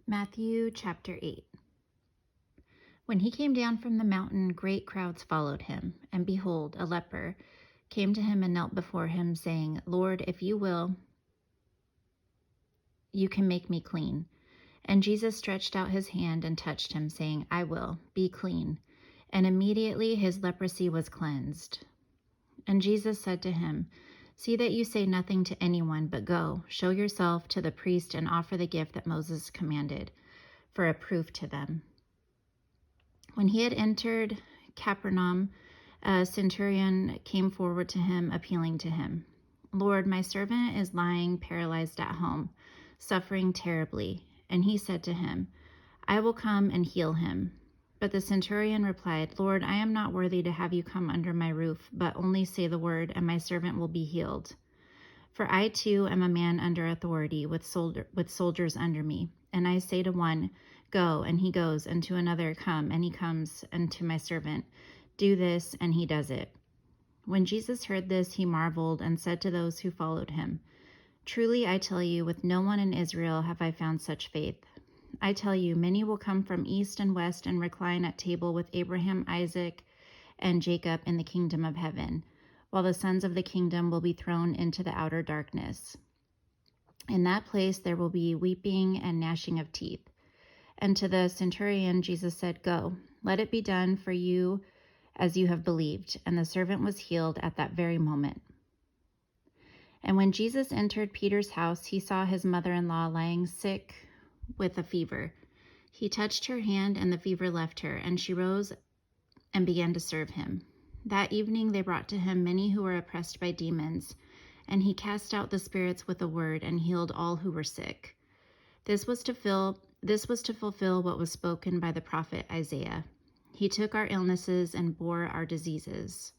Matthew chapter 8. When he came down from the mountain, great crowds followed him. And behold, a leper came to him and knelt before him, saying, Lord, if you will, you can make me clean. And Jesus stretched out his hand and touched him, saying, I will, be clean. And immediately his leprosy was cleansed. And Jesus said to him, See that you say nothing to anyone, but go, show yourself to the priest and offer the gift that Moses commanded, for a proof to them. When he had entered Capernaum, a centurion came forward to him, appealing to him. Lord, my servant is lying paralyzed at home, suffering terribly. And he said to him, I will come and heal him. But the centurion replied, Lord, I am not worthy to have you come under my roof, but only say the word, and my servant will be healed. For I too am a man under authority, with soldiers under me. And I say to one, Go, and he goes, and to another, Come, and he comes, and to my servant, Do this, and he does it. When Jesus heard this, he marveled and said to those who followed him, Truly I tell you, with no one in Israel have I found such faith. I tell you, many will come from east and west and recline at table with Abraham, Isaac, and Jacob in the kingdom of heaven, while the sons of the kingdom will be thrown into the outer darkness. In that place there will be weeping and gnashing of teeth. And to the centurion Jesus said, Go, let it be done for you as you have believed. And the servant was healed at that very moment. And when Jesus entered Peter's house, he saw his mother-in-law lying sick with a fever. He touched her hand, and the fever left her, and she rose and began to serve him. That evening they brought to him many who were oppressed by demons, and he cast out the spirits with a word and healed all who were sick. This was to fulfill what was spoken by the prophet Isaiah. He took our illnesses and bore our diseases.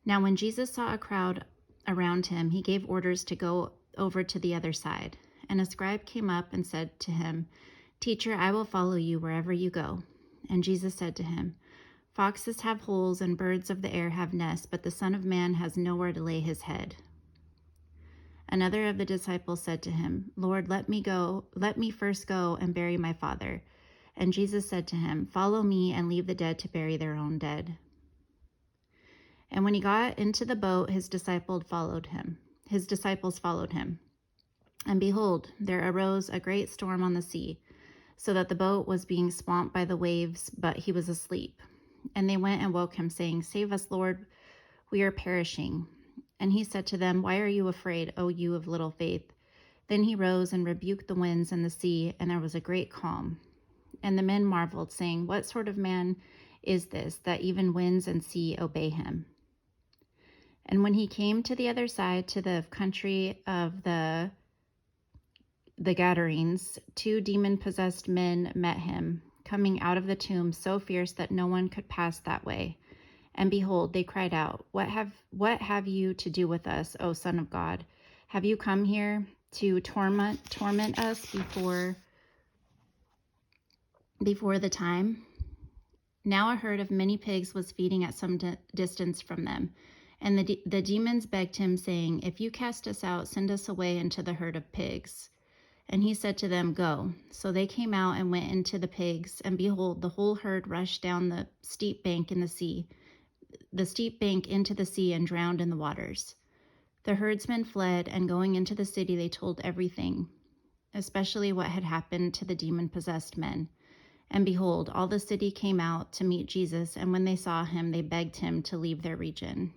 Now when Jesus saw a crowd around him, he gave orders to go over to the other side. And a scribe came up and said to him, Teacher, I will follow you wherever you go. And Jesus said to him, Foxes have holes and birds of the air have nests, but the Son of Man has nowhere to lay his head. Another of the disciples said to him, Lord, let me first go and bury my father. And Jesus said to him, Follow me and leave the dead to bury their own dead. And when he got into the boat, his disciples followed him. And behold, there arose a great storm on the sea, so that the boat was being swamped by the waves, but he was asleep. And they went and woke him, saying, Save us, Lord, we are perishing. And he said to them, Why are you afraid, O you of little faith? Then he rose and rebuked the winds and the sea, and there was a great calm. And the men marveled, saying, What sort of man is this, that even winds and sea obey him? And when he came to the other side, to the country of the Gadarenes, 2 demon-possessed men met him, coming out of the tomb so fierce that no one could pass that way. And behold, they cried out, What have you to do with us, O Son of God? Have you come here to torment us before the time? Now a herd of many pigs was feeding at some distance from them. And the demons begged him, saying, If you cast us out, send us away into the herd of pigs. And he said to them, Go. So they came out and went into the pigs, and behold, the whole herd rushed down the steep bank into the sea and drowned in the waters. The herdsmen fled, and going into the city, they told everything, especially what had happened to the demon-possessed men. And behold, all the city came out to meet Jesus, and when they saw him, they begged him to leave their region.